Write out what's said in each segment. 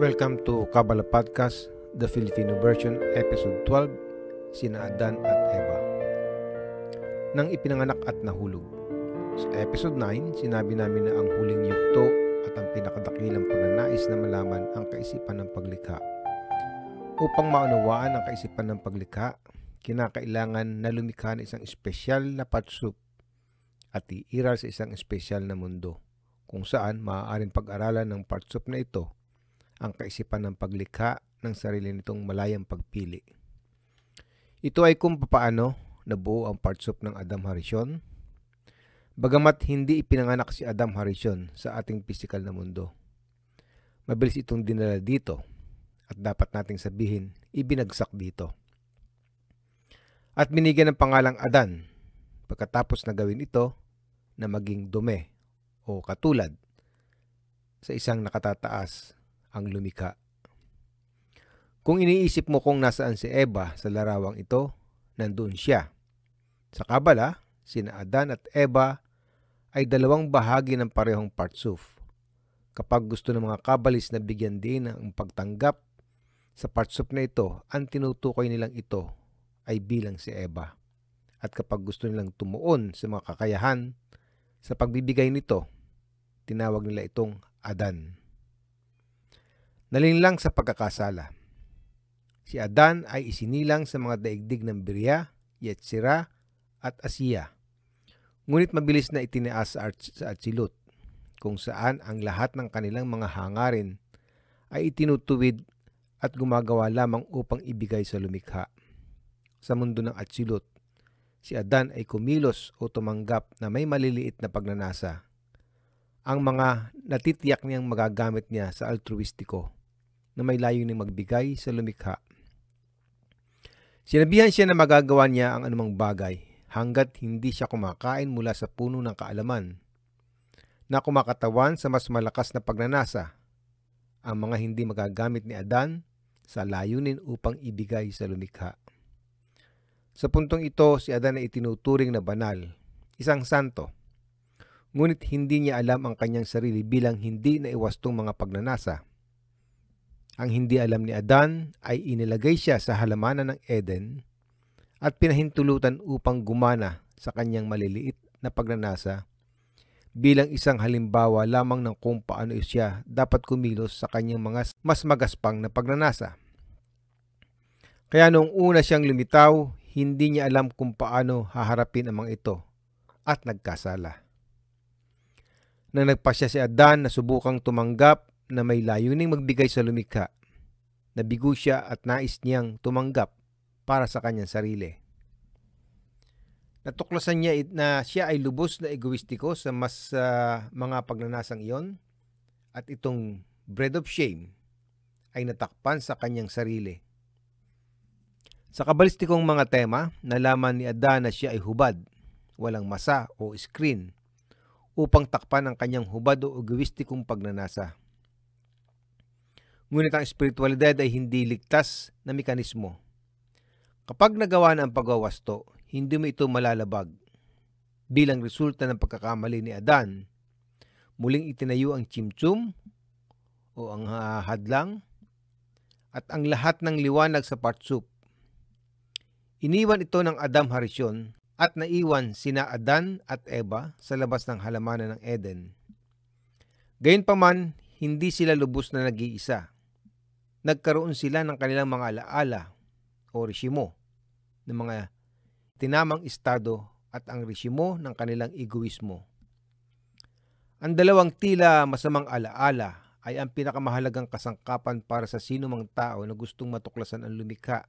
Welcome to Kabbalah Podcast, the Filipino version, Episode 12, Sina Adan at Eva. Nang ipinanganak at nahulog. Sa Episode 9, sinabi namin na ang huling yugto at ang pinakadakilang pagnanais na malaman ang kaisipan ng paglikha. Upang maunawaan ang kaisipan ng paglikha, kinakailangan na lumikha ng isang espesyal na patsup at iiral sa isang espesyal na mundo, kung saan maaaring pag-aralan ng patsup na ito ang kaisipan ng paglikha ng sarili nitong malayang pagpili. Ito ay kung papaano nabuo ang partsup ng Adam Harishon, bagamat hindi ipinanganak si Adam Harishon sa ating pisikal na mundo. Mabilis itong dinala dito at dapat nating sabihin, ibinagsak dito. At binigyan ng pangalang Adan pagkatapos na gawin ito na maging dome o katulad sa isang nakatataas ang lumikha. Kung iniisip mo kung nasaan si Eva sa larawang ito, nandoon siya. Sa Kabbalah, sina Adan at Eva ay dalawang bahagi ng parehong partsuf. Kapag gusto ng mga Kabbalis na bigyan din ang pagtanggap sa partsuf na ito, ang tinutukoy nilang ito ay bilang si Eva. At kapag gusto nilang tumuon sa mga kakayahan sa pagbibigay nito, tinawag nila itong Adan. Nalinlang sa pagkakasala. Si Adan ay isinilang sa mga daigdig ng Birya, Yetzirah at Asiya. Ngunit mabilis na itinaas sa Atzilut, kung saan ang lahat ng kanilang mga hangarin ay itinutuwid at gumagawa lamang upang ibigay sa lumikha. Sa mundo ng Atzilut, si Adan ay kumilos o tumanggap na may maliliit na pagnanasa. Ang mga natitiyak niyang magagamit niya sa altruistiko na may layuning magbigay sa lumikha. Sinabihan siya na magagawa niya ang anumang bagay hanggat hindi siya kumakain mula sa puno ng kaalaman na kumakatawan sa mas malakas na pagnanasa. Ang mga hindi magagamit ni Adan sa layunin upang ibigay sa lumikha. Sa puntong ito, si Adan ay itinuturing na banal, isang santo. Ngunit hindi niya alam ang kanyang sarili bilang hindi naiwastong mga pagnanasa. Ang hindi alam ni Adan ay inilagay siya sa halamanan ng Eden at pinahintulutan upang gumana sa kanyang maliliit na pagnanasa bilang isang halimbawa lamang ng kung paano siya dapat kumilos sa kanyang mga mas magaspang na pagnanasa. Kaya noong una siyang lumitaw, hindi niya alam kung paano haharapin ang mga ito at nagkasala. Nang nagpasya si Adan na subukang tumanggap na may layuning magbigay sa lumikha, nabigo siya at nais niyang tumanggap para sa kanyang sarili. Natuklasan niya na siya ay lubos na egoistiko sa mga pagnanasang iyon at itong bread of shame ay natakpan sa kanyang sarili. Sa kabalistikong mga tema, nalaman ni Adan na siya ay hubad, walang masa o screen upang takpan ang kanyang hubad o egoistikong pagnanasa. Ngunit ang espiritualidad ay hindi ligtas na mekanismo. Kapag nagawa na ang pagwawasto, hindi mo ito malalabag. Bilang resulta ng pagkakamali ni Adan, muling itinayo ang chimchum o ang hadlang at ang lahat ng liwanag sa partsup. Iniwan ito ng Adam Harishon at naiwan sina Adan at Eva sa labas ng halamanan ng Eden. Gayunpaman, hindi sila lubos na nag-iisa. Nagkaroon sila ng kanilang mga alaala o reshimo ng mga tinamang estado at ang reshimo ng kanilang egoismo. Ang dalawang tila masamang alaala ay ang pinakamahalagang kasangkapan para sa sinumang tao na gustong matuklasan ang lumikha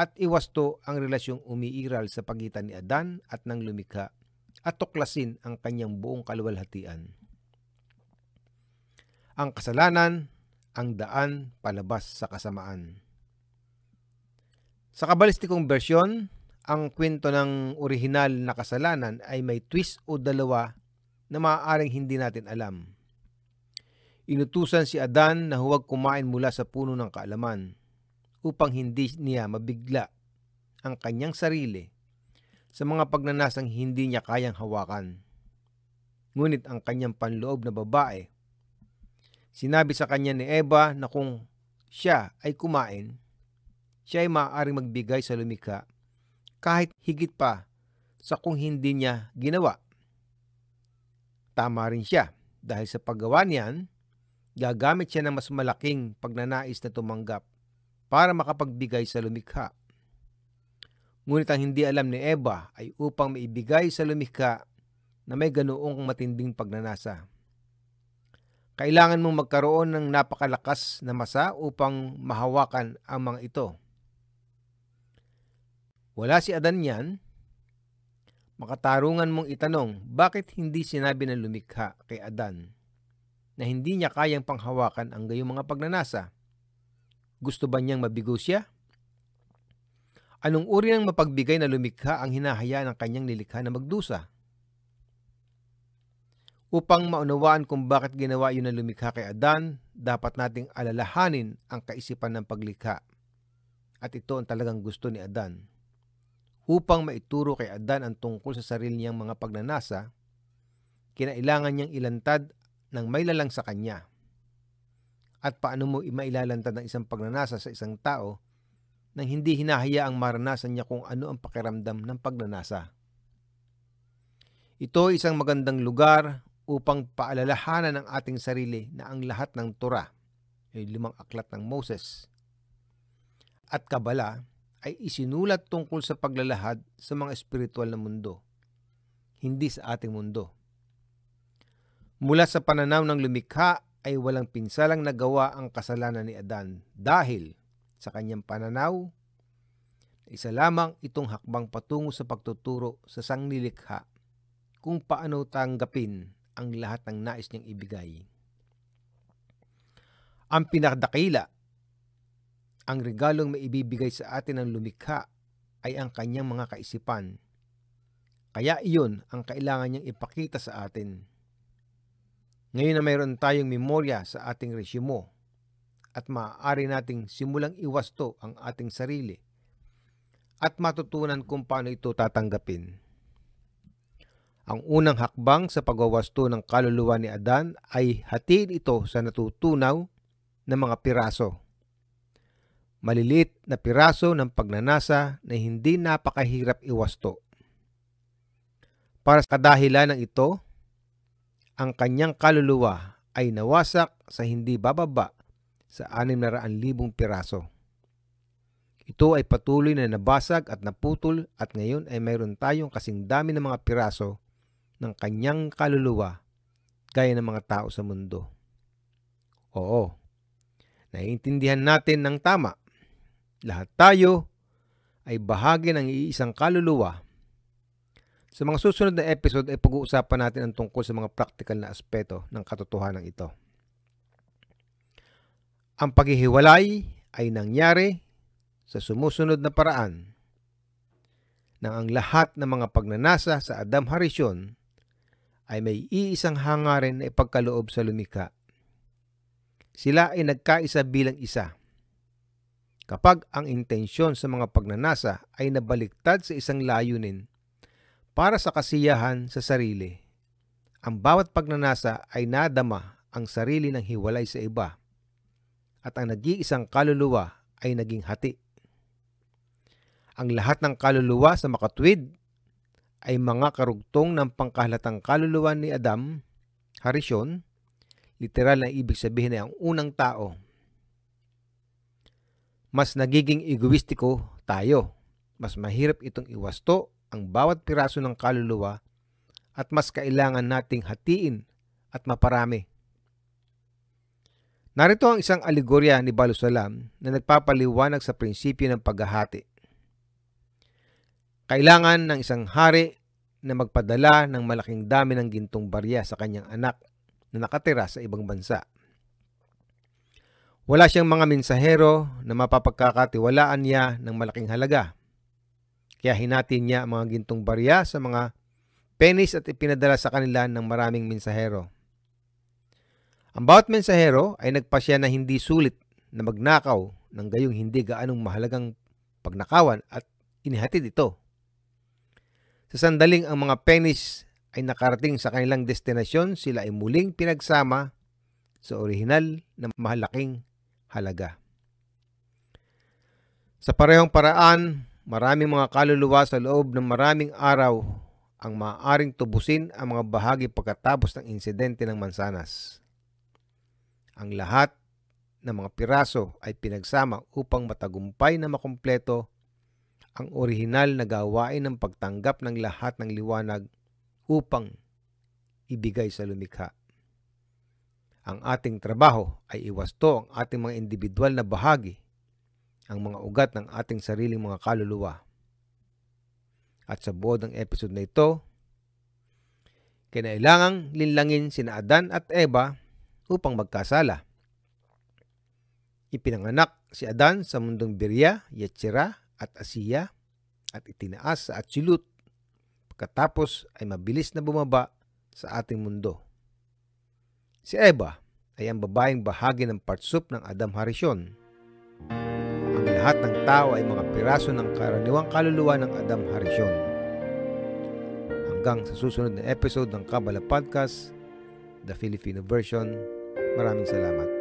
at iwasto ang relasyong umiiral sa pagitan ni Adan at ng lumikha at tuklasin ang kanyang buong kaluwalhatian. Ang kasalanan, ang daan palabas sa kasamaan. Sa kabalistikong bersyon, ang kwento ng orihinal na kasalanan ay may twist o dalawa na maaaring hindi natin alam. Inutusan si Adan na huwag kumain mula sa puno ng kaalaman upang hindi niya mabigla ang kanyang sarili sa mga pagnanasang hindi niya kayang hawakan. Ngunit ang kanyang panloob na babae, sinabi sa kanya ni Eva na kung siya ay kumain, siya ay maaaring magbigay sa lumikha kahit higit pa sa kung hindi niya ginawa. Tama rin siya dahil sa paggawa niyan, gagamit siya ng mas malaking pagnanais na tumanggap para makapagbigay sa lumikha. Ngunit ang hindi alam ni Eva ay upang maibigay sa lumikha na may ganoong matinding pagnanasa. Kailangan mong magkaroon ng napakalakas na masa upang mahawakan ang mga ito. Wala si Adan niyan. Makatarungan mong itanong, bakit hindi sinabi ng lumikha kay Adan na hindi niya kayang panghawakan ang gayong mga pagnanasa? Gusto ba niyang mabigo siya? Anong uri ng mapagbigay na lumikha ang hinahayaan ng kanyang nilikha na magdusa? Upang maunawaan kung bakit ginawa yun ng lumikha kay Adan, dapat nating alalahanin ang kaisipan ng paglikha. At ito ang talagang gusto ni Adan. Upang maituro kay Adan ang tungkol sa sarili niyang mga pagnanasa, kinailangan niyang ilantad ng may lalang sa kanya. At paano mo mailalantad ng isang pagnanasa sa isang tao nang hindi hinahayaang maranasan niya kung ano ang pakiramdam ng pagnanasa? Ito ay isang magandang lugar upang paalalahanan ang ating sarili na ang lahat ng Torah, ay 5 aklat ng Moses, at Kabala ay isinulat tungkol sa paglalahad sa mga espiritual na mundo, hindi sa ating mundo. Mula sa pananaw ng lumikha ay walang pinsalang nagawa ang kasalanan ni Adan dahil sa kanyang pananaw, isa lamang itong hakbang patungo sa pagtuturo sa sanglilikha kung paano tanggapin ang lahat ng nais niyang ibigay. Ang pinakadakila, ang regalong maibibigay sa atin ng lumikha ay ang kanyang mga kaisipan. Kaya iyon ang kailangan niyang ipakita sa atin. Ngayon na mayroon tayong memorya sa ating resumo at maaari nating simulang iwasto ang ating sarili at matutunan kung paano ito tatanggapin. Ang unang hakbang sa pagwawasto ng kaluluwa ni Adan ay hatiin ito sa natutunaw na mga piraso. Maliliit na piraso ng pagnanasa na hindi napakahirap iwasto. Para sa kadahilan ng ito, ang kanyang kaluluwa ay nawasak sa hindi bababa sa 600,000 piraso. Ito ay patuloy na nabasag at naputol at ngayon ay mayroon tayong kasing dami ng mga piraso ng kanyang kaluluwa gaya ng mga tao sa mundo. Oo, naiintindihan natin ng tama. Lahat tayo ay bahagi ng iisang kaluluwa. Sa mga susunod na episode ay pag-uusapan natin ang tungkol sa mga practical na aspeto ng katotohanan ito. Ang paghihiwalay ay nangyari sa sumusunod na paraan nang ang lahat ng mga pagnanasa sa Adam Harishon ay may iisang hangarin na ipagkaloob sa lumikha. Sila ay nagkaisa bilang isa. Kapag ang intensyon sa mga pagnanasa ay nabaliktad sa isang layunin para sa kasiyahan sa sarili, ang bawat pagnanasa ay nadama ang sarili ng hiwalay sa iba at ang nag-iisang kaluluwa ay naging hati. Ang lahat ng kaluluwa sa makatwid ay mga karugtong ng pangkahalatang kaluluwa ni Adam, Harishon, literal na ibig sabihin ay ang unang tao. Mas nagiging egoistiko tayo. Mas mahirap itong iwasto ang bawat piraso ng kaluluwa at mas kailangan nating hatiin at maparami. Narito ang isang alegorya ni Balusalam na nagpapaliwanag sa prinsipyo ng paghahati. Kailangan ng isang hari na magpadala ng malaking dami ng gintong barya sa kanyang anak na nakatira sa ibang bansa. Wala siyang mga mensahero na mapapagkakatiwalaan niya ng malaking halaga. Kaya hinati niya ang mga gintong barya sa mga penis at ipinadala sa kanila ng maraming mensahero. Ang bawat mensahero ay nagpasya na hindi sulit na magnakaw ng gayong hindi gaanong mahalagang pagnakawan at inihatid ito. Sa sandaling ang mga penis ay nakarating sa kanilang destinasyon, sila ay muling pinagsama sa orihinal na mahalaking halaga. Sa parehong paraan, maraming mga kaluluwa sa loob ng maraming araw ang maaaring tubusin ang mga bahagi pagkatapos ng insidente ng mansanas. Ang lahat ng mga piraso ay pinagsama upang matagumpay na makumpleto ang orihinal na gawain ng pagtanggap ng lahat ng liwanag upang ibigay sa lumikha. Ang ating trabaho ay iwasto ang ating mga individual na bahagi, ang mga ugat ng ating sariling mga kaluluwa. At sa buod ng episode na ito, kinailangang linlangin sina Adan at Eva upang magkasala. Ipinanganak si Adan sa mundong Birya, Yetzirah at Asiya at itinaas sa Atzilut. Pagkatapos ay mabilis na bumaba sa ating mundo. Si Eva ay ang babaeng bahagi ng partsup ng Adam Harishon. Ang lahat ng tao ay mga piraso ng karaniwang kaluluwa ng Adam Harishon. Hanggang sa susunod na episode ng Kabbalah Podcast, the Filipino version. Maraming salamat.